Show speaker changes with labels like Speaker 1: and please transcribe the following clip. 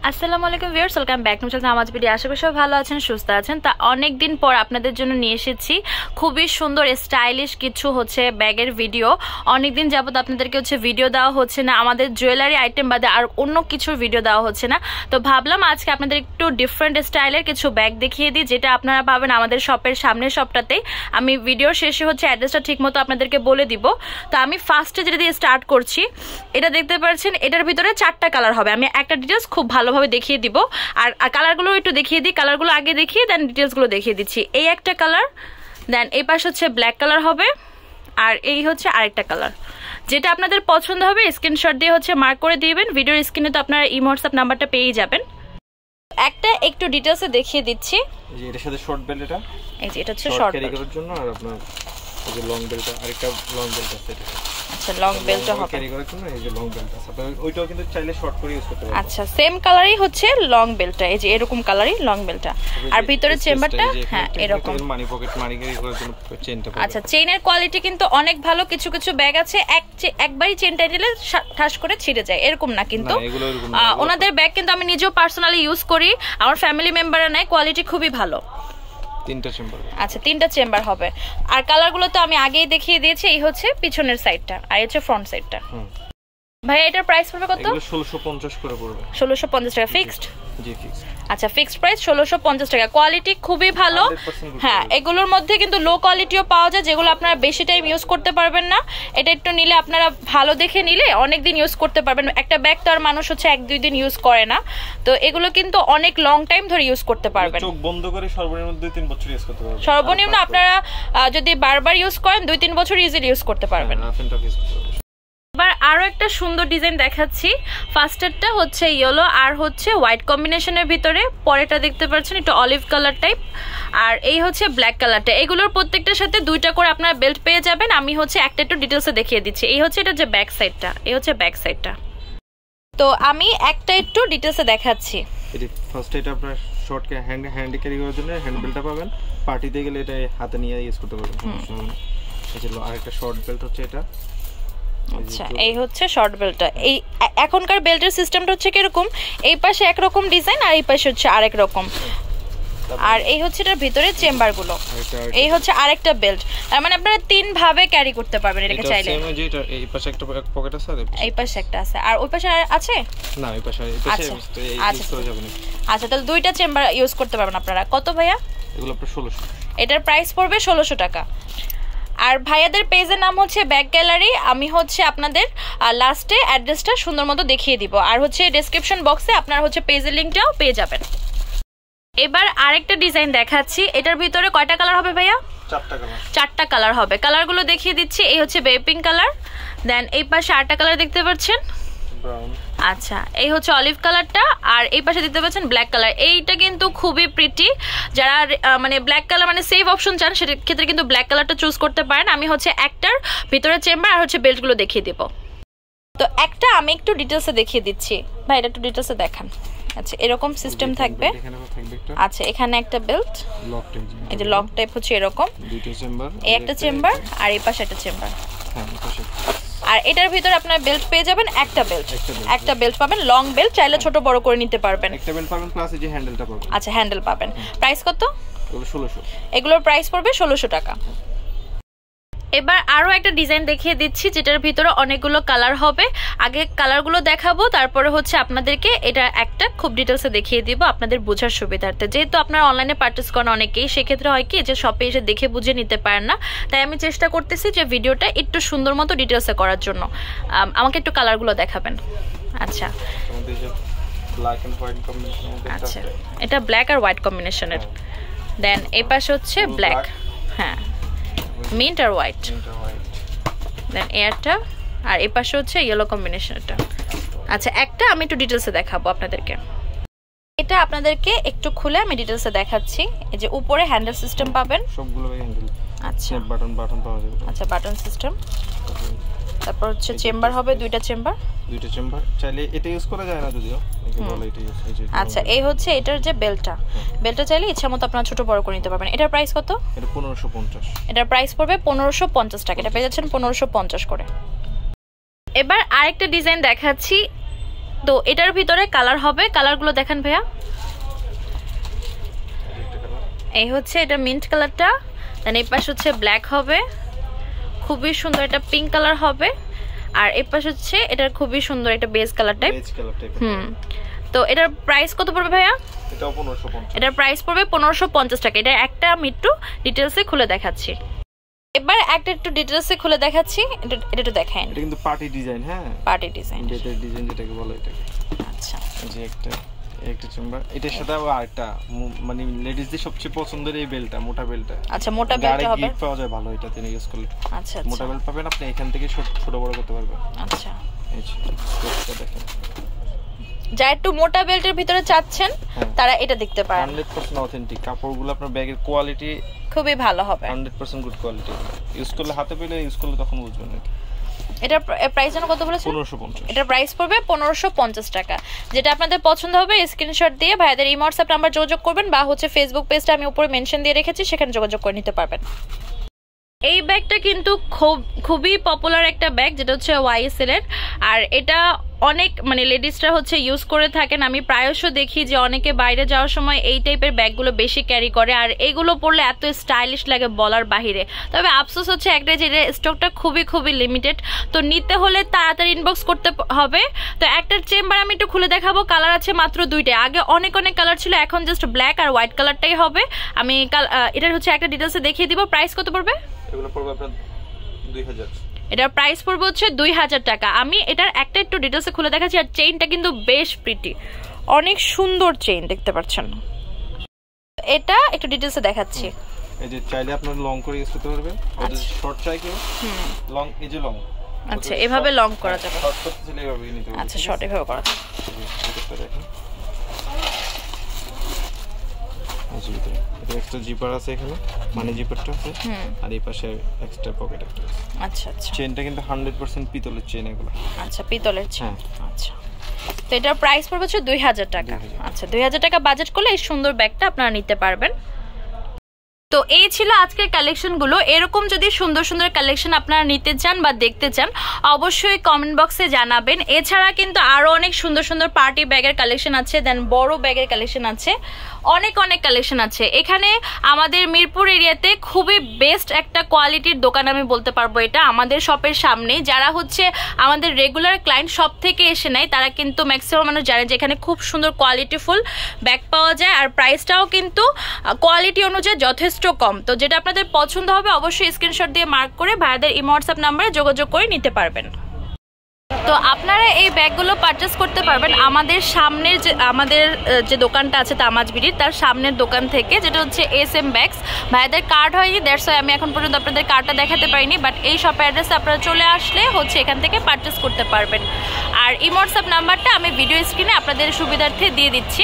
Speaker 1: আসসালামু আলাইকুম viewers, welcome back to my channel. আমার ভিডিও আশা করি সবাই ভালো আছেন, সুস্থ আছেন। তা অনেক দিন পর আপনাদের জন্য নিয়ে এসেছি খুবই সুন্দর স্টাইলিশ কিছু ব্যাগের ভিডিও। অনেক দিন যাবত আপনাদেরকে ভিডিও দেওয়া হচ্ছে না, আমাদের জুয়েলারি আইটেম বাদে আর অন্য কিছুর ভিডিও দেওয়া হচ্ছে না। তো ভাবলাম আজকে আপনাদের একটু ডিফারেন্ট স্টাইলের কিছু ব্যাগ দেখিয়ে দিই, যেটা আপনারা পাবেন আমাদের শপের সামনের শপটাতেই। আমি ভিডিওর শেষে অ্যাড্রেসটা ঠিক মতো আপনাদেরকে বলে দিব। তো আমি ফার্স্টে যেটা দিয়ে স্টার্ট করছি, এটা দেখতে পাচ্ছেন, এটার ভিতরে 4টা কালার হবে। আমি একটা ডিটেলস খুব ভালোভাবে দেখিয়ে দিব, আর কালারগুলো একটু দেখিয়ে দিই। কালারগুলো আগে দেখিয়ে দেন ডিটেলসগুলো দেখিয়ে দিচ্ছি। এই একটা কালার, দেন এই পাশে ব্ল্যাক কালার হবে, আর এই আরেকটা কালার। যেটা আপনাদের পছন্দ হবে স্ক্রিনশট দিয়ে মার্ক করে দিবেন। ভিডিওর স্ক্রিনে তো আপনারা ইমো হোয়াটসঅ্যাপ নাম্বারটা পেয়ে যাবেন। একটা একটু ডিটেলসে দেখিয়ে দিচ্ছি।
Speaker 2: এই যে এটার সাথে শর্ট বেল্ট,
Speaker 1: এটা শর্ট
Speaker 2: ক্যারি করার জন্য, আর আপনার এই যে লং বেল্টটা, আরেকটা লং বেল্ট আছে এটা।
Speaker 1: আচ্ছা, লং বেল্টটা হবে
Speaker 2: ক্যারি করার জন্য। এই যে লং বেল্ট আছে, আপনি ওইটাও কিন্তু চাইলে শর্ট করে ইউজ করতে পারবেন।
Speaker 1: আচ্ছা, সেম কালারই লং বেল্টটা, এই যে এরকম কালারই লং বেল্টটা। আর ভিতরে চেম্বারটা এরকম
Speaker 2: মানি পকেট মানি ক্যারি করার জন্য চেইনটা।
Speaker 1: আচ্ছা, চেইনের কোয়ালিটি কিন্তু অনেক ভালো। কিছু কিছু ব্যাগ আছে একবারই চেইনটা দিলে ঠাস করে ছিঁড়ে যায়, এরকম না কিন্তু। ওনাদের ব্যাগ কিন্তু আমি নিজেও পার্সোনালি ইউজ করি, আমার ফ্যামিলি মেম্বাররা নেয়, কোয়ালিটি খুবই ভালো।
Speaker 2: 3টা চেম্বার।
Speaker 1: আচ্ছা, 3টা চেম্বার হবে। আর কালারগুলো তো আমি আগেই দেখিয়ে দিয়েছি। এই পিছনের সাইডটা, আর ফ্রন্ট সাইডটা। ভাই এটার প্রাইস পড়বে কত?
Speaker 2: এগুলো 1650 করে পড়বে।
Speaker 1: 1650 টাকা ফিক্সড?
Speaker 2: জি ফিক্সড।
Speaker 1: আচ্ছা, ফিক্সড প্রাইস 1650 টাকা। কোয়ালিটি খুবই ভালো। হ্যাঁ, এগুলোর মধ্যে কিন্তু লো কোয়ালিটিও পাওয়া যায়, যেগুলো আপনারা বেশি টাইম ইউজ করতে পারবেন না। এটা একটু নিলে আপনারা ভালো দেখে নিলে অনেক দিন ইউজ করতে পারবেন। একটা ব্যাগ তো আর মানুষ 1-2 দিন ইউজ করে না, তো এগুলো কিন্তু অনেক লং টাইম ধরে ইউজ করতে পারবেন।
Speaker 2: চোখ বন্ধ করে সর্বনিম্ন 2-3 বছর ইউজ করতে পারবেন।
Speaker 1: সর্বনিম্ন আপনারা যদি বারবার ইউজ করেন 2-3 বছর ইজিলি ইউজ করতে পারবেন। এবার আরো একটা সুন্দর ডিজাইন দেখাচ্ছি। ফার্স্টেরটা ইয়েলো আর হোয়াইট কম্বিনেশনের ভিতরে, পরেরটা দেখতে পাচ্ছেন একটু অলিভ কালার টাইপ, আর এই ব্ল্যাক কালারটা। এগুলোর প্রত্যেকটার সাথে 2টা করে আপনারা বেল্ট পেয়ে যাবেন। আমি একটা একটু ডিটেলসে দেখিয়ে দিচ্ছি। এই এটা যে ব্যাক সাইডটা, এই ব্যাক সাইডটা। তো আমি একটা একটু ডিটেলসে দেখাচ্ছি।
Speaker 2: ফার্স্ট এটা আপনার শর্ট হ্যান্ড ক্যারি করার জন্য হ্যান্ড বেল্টটা পাবেন। পার্টিতে গেলে এটা হাতে নিয়ে ইউজ করতে পারবেন। এই যে আরেকটা শর্ট বেল্ট এটা।
Speaker 1: আচ্ছা, এই শর্ট বেল্টটা। এই এখনকার বেল্টের সিস্টেমটা কিরকম, এই পাশে একরকম ডিজাইন আর এই পাশে আরেক রকম। আর এই এটার ভিতরে চেম্বারগুলো। এই আরেকটা বেল্ট, তার মানে আপনারা 3 ভাবে ক্যারি করতে পারবেন এটাকে চাইলে।
Speaker 2: এই পাশে একটা পকেট আছে,
Speaker 1: এই পাশে একটা আছে, আর ওই পাশে আছে
Speaker 2: না, ওই পাশে ইউজ করা যাবে না।
Speaker 1: আচ্ছা, তাহলে 2টা চেম্বার ইউজ করতে পারবেন আপনারা। কত ভাইয়া?
Speaker 2: এগুলো আপনার 1600। এটার
Speaker 1: প্রাইস পড়বে 1600 টাকা। আর ভাইয়াদের পেজের নাম ব্যাগ গ্যালারি। আমি আপনাদের লাস্টে অ্যাড্রেসটা সুন্দর মতো দেখিয়ে দিব, আর ডেসক্রিপশন বক্সে আপনার পেজের লিংকটাও পেয়ে যাবেন। এবার আরেকটা ডিজাইন দেখাচ্ছি। এটার ভিতরে কয়টা কালার হবে ভাইয়া?
Speaker 2: 4টা কালার।
Speaker 1: 4টা কালার হবে। কালারগুলো দেখিয়ে দিচ্ছি। এই বেবি পিঙ্ক কালার, দেন এই পাশে আরেকটা কালার দেখতে পাচ্ছেন ব্রাউন। আচ্ছা, এই অলিভ কালারটা, আর এই পাশে দেখতে পাচ্ছেন ব্ল্যাক কালার। এইটা কিন্তু খুবই প্রিটি। যারা ব্ল্যাক কালার সেফ অপশন চান, সেটার ক্ষেত্রে কিন্তু ব্ল্যাক কালারটা চুজ করতে পারেন। আমি একটার ভিতরে চেম্বার আর বেল্টগুলো দেখিয়ে দিব। তো একটা আমি একটু ডিটেলসে দেখিয়ে দিচ্ছি। ভাই এটা একটু ডিটেলসে দেখান। আচ্ছা, এরকম সিস্টেম থাকবে। আচ্ছা, এখানে একটা বেল্ট, এই যে লক টাইপ এরকম 2টা চেম্বার, এই একটা চেম্বার আর এই পাশে একটা চেম্বার। হ্যাঁ, এই পাশে। আর এটার ভিতরে আপনারা বেল্ট পেয়ে যাবেন, একটা বেল্ট পাবেন, লং বেল্ট, চাইলে ছোট বড় করে নিতে পারবেন।
Speaker 2: একটা বেল্ট পাবেন প্লাস এই যে হ্যান্ডেলটা পাবেন।
Speaker 1: আচ্ছা, হ্যান্ডেল পাবেন। প্রাইস কত?
Speaker 2: 1600।
Speaker 1: এগুলোর প্রাইস পড়বে 1600 টাকা। এবার আরো একটা ডিজাইন দেখিয়ে দিচ্ছি, যেটার ভিতরে অনেকগুলো কালার হবে। আগে কালারগুলো দেখাবো, তারপরে আপনাদেরকে এটা একটা খুব ডিটেলসে দেখিয়ে দিব আপনাদের বোঝার সুবিধার্থে। যেহেতু আপনারা অনলাইনে পারচেস করেন অনেকেই, সেক্ষেত্রে হয় কি যে শপে এসে দেখে বুঝে নিতে পারেন না, তাই আমি চেষ্টা করতেছি যে ভিডিওটা একটু সুন্দর মতো ডিটেলসে করার জন্য। আমাকে একটু কালারগুলো দেখাবেন। আচ্ছা, আচ্ছা, এটা ব্ল্যাক আর হোয়াইট কম্বিনেশনের। দেন এই পাশে ব্ল্যাক, হ্যাঁ, মিন্ট আর হোয়াইট, দেন এয়ারটা, আর এই পাশে ইয়েলো কম্বিনেশনটা। আচ্ছা, একটা আমি একটু ডিটেলসে দেখাবো আপনাদেরকে। এটা আপনাদেরকে একটু খুলে আমি ডিটেলসে দেখাচ্ছি। এই যে উপরে হ্যান্ডেল সিস্টেম পাবেন,
Speaker 2: সবগুলোই হ্যান্ডেল।
Speaker 1: আচ্ছা,
Speaker 2: বাটন পাওয়া যাবে।
Speaker 1: আচ্ছা, বাটন সিস্টেম। তারপর চেম্বার হবে 2টা চেম্বার।
Speaker 2: চাইলে এটা ইউজ করা যায় না যদিও, বলে এটা ইউজ হয়।
Speaker 1: আচ্ছা, এই এটার যে বেল্টটা চাইলে ইচ্ছামতো আপনারা ছোট বড় করে নিতে পারবেন। এটার প্রাইস কত?
Speaker 2: এটা 1550।
Speaker 1: এটার প্রাইস পড়বে 1550 টাকা। এটা পেয়ে যাচ্ছেন 1550 করে। এবার আরেকটা ডিজাইন দেখাচ্ছি। তো এটার ভিতরে কালার হবে, কালারগুলো দেখেন ভাইয়া। এই হচ্ছে এটা মিন্ট কালারটা, দেন এই পাশে হচ্ছে ব্ল্যাক হবে, খুবই সুন্দর এটা পিঙ্ক কালার হবে, আর এই পাশে হচ্ছে এটার খুবই সুন্দর একটা বেজ কালার টাইপ। তো এটার প্রাইস কত পড়বে ভাইয়া? এটার প্রাইস পড়বে 1550 টাকা। এটা একটা আমি একটু ডিটেলসে খুলে দেখাচ্ছি। এবার একটা একটু ডিটেলসে খুলে দেখাচ্ছি, এটা একটু দেখাই।
Speaker 2: এটা কিন্তু পার্টি ডিজাইন, হ্যাঁ
Speaker 1: পার্টি ডিজাইন,
Speaker 2: বেতের ডিজাইন যেটাকে বলে এটাকে।
Speaker 1: আচ্ছা,
Speaker 2: যে একটা চেম্বার, এটার সাথে আরেকটা মানে লেডিসদের সবচেয়ে পছন্দের এই বেলটা, মোটা বেলটা।
Speaker 1: আচ্ছা, মোটা বেলটা হবে,
Speaker 2: গিফট পাওয়া যায় ভালো এটাতে ইউজ করলে।
Speaker 1: আচ্ছা,
Speaker 2: মোটা বেল পাবেন আপনি, এখান থেকে ছোট বড় করতে পারবেন।
Speaker 1: আচ্ছা,
Speaker 2: এই যে দেখেন,
Speaker 1: যা একটু মোটা বেল্টের ভিতরে চাচ্ছেন তারা এটা দেখতে পারেন।
Speaker 2: 100% অথেন্টিক কাপড়গুলো, আপনার ব্যাগের কোয়ালিটি
Speaker 1: খুবই ভালো হবে,
Speaker 2: 100% গুড কোয়ালিটি। ইউজ করলে হাতে পেলে ইউজ করলে তখন বুঝবেন না।
Speaker 1: এটা প্রাইস জানো কত বলেছেন?
Speaker 2: 1550।
Speaker 1: এটা প্রাইস পড়বে 1550 টাকা। যেটা আপনাদের পছন্দ হবে স্ক্রিনশট দিয়ে ভাইদের ইমো হোয়াটসঅ্যাপ নাম্বার যোগাযোগ করবেন, বা হচ্ছে ফেসবুক পেজটা আমি উপরে মেনশন দিয়ে রেখেছি, সেখানে যোগাযোগ করে নিতে পারবেন। এই ব্যাগটা কিন্তু খুবই পপুলার একটা ব্যাগ, যেটা হচ্ছে ওয়াইএসএল এর। আর এটা অনেক মানে লেডিসরা হচ্ছে ইউজ করে থাকেন। আমি প্রায়শ দেখি যে অনেকে বাইরে যাওয়ার সময় এই টাইপের ব্যাগগুলো বেশি ক্যারি করে, আর এইগুলো পরলে এত স্টাইলিশ লাগে বলার বাহিরে। তবে আফসোস হচ্ছে একটাই, যে স্টকটা খুবই লিমিটেড, তো নিতে হলে তাড়াতাড়ি ইনবক্স করতে হবে। তো একটা চেম্বার আমি একটু খুলে দেখাবো, কালার আছে মাত্র 2টাই। আগে অনেক কালার ছিল, এখন জাস্ট ব্ল্যাক আর হোয়াইট কালারটাই হবে। আমি এটার হচ্ছে একটা ডিটেলসে দেখিয়ে দিব। প্রাইস কত পড়বে?
Speaker 2: এগুলো পড়বে আপনার 2000।
Speaker 1: এটার প্রাইস পড়বে হচ্ছে 2000 টাকা। আমি এটার একটা একটু ডিটেলসে খুলে দেখাচ্ছি। আর চেইনটা কিন্তু বেশ প্রিটি, অনেক সুন্দর চেইন দেখতে পাচ্ছেন। এটা একটু ডিটেলসে দেখাচ্ছি।
Speaker 2: এই যে চাইলে আপনারা লং করে ইউজ করতে পারবেন, আর যদি শর্ট চাই কেউ লং, এই যে লং,
Speaker 1: আচ্ছা এভাবে লং করা যাবে।
Speaker 2: শর্ট করতে চাইলে এভাবে নিতে পারবেন।
Speaker 1: আচ্ছা, শর্ট এভাবে করা যাবে।
Speaker 2: এটা দেখেন, এটা এক্সট্রা জিপার আছে এখানে, মানে জিপারটা আছে, আর এই পাশে এক্সট্রা পকেট একটা আছে।
Speaker 1: আচ্ছা আচ্ছা,
Speaker 2: চেইনটা কিন্তু 100% পিতলের চেইন এগুলো।
Speaker 1: আচ্ছা, পিতলের চেইন। আচ্ছা, তো এটার প্রাইস পড়বে হচ্ছে 2000 টাকা। আচ্ছা, 2000 টাকা বাজেট করলে এই সুন্দর ব্যাগটা আপনারা নিতে পারবেন। তো এই ছিল আজকের কালেকশনগুলো। এরকম যদি সুন্দর সুন্দর কালেকশন আপনারা নিতে চান বা দেখতে চান, অবশ্যই কমেন্ট বক্সে জানাবেন। এছাড়া কিন্তু আরও অনেক সুন্দর সুন্দর পার্টি ব্যাগের কালেকশন আছে, দেন বড় ব্যাগের কালেকশন আছে, অনেক কালেকশন আছে। এখানে আমাদের মিরপুর এরিয়াতে খুবই বেস্ট একটা কোয়ালিটির দোকান আমি বলতে পারবো। এটা আমাদের শপের সামনে, যারা হচ্ছে আমাদের রেগুলার ক্লায়েন্ট শপ থেকে এসে নেয়, তারা কিন্তু ম্যাক্সিমাম মানুষ জানে যে এখানে খুব সুন্দর কোয়ালিটিফুল ব্যাগ পাওয়া যায়, আর প্রাইসটাও কিন্তু কোয়ালিটি অনুযায়ী যথেষ্ট কম। তো যেটা আপনাদের পছন্দ হবে অবশ্যই স্ক্রিনশট দিয়ে মার্ক করে ভাইদের ইমো হোয়াটসঅ্যাপ নাম্বারে যোগাযোগ করে নিতে পারবেন। তো আপনারা এই ব্যাগগুলো পারচেস করতে পারবেন আমাদের সামনের যে দোকানটা আছে তামাজ বিড়ির, তার সামনের দোকান থেকে, যেটা হচ্ছে SM ব্যাগস। ভাইদের কার্ড হয়নি, দ্যাটস ওয়াই আমি এখন পর্যন্ত আপনাদের কার্ডটা দেখাতে পারিনি, বাট এই শপের অ্যাড্রেসে আপনারা চলে আসলে হচ্ছে এখান থেকে পারচেস করতে পারবেন। আর ইমো হোয়াটসঅ্যাপ নাম্বারটা আমি ভিডিও স্ক্রিনে আপনাদের সুবিধার্থে দিয়ে দিচ্ছি।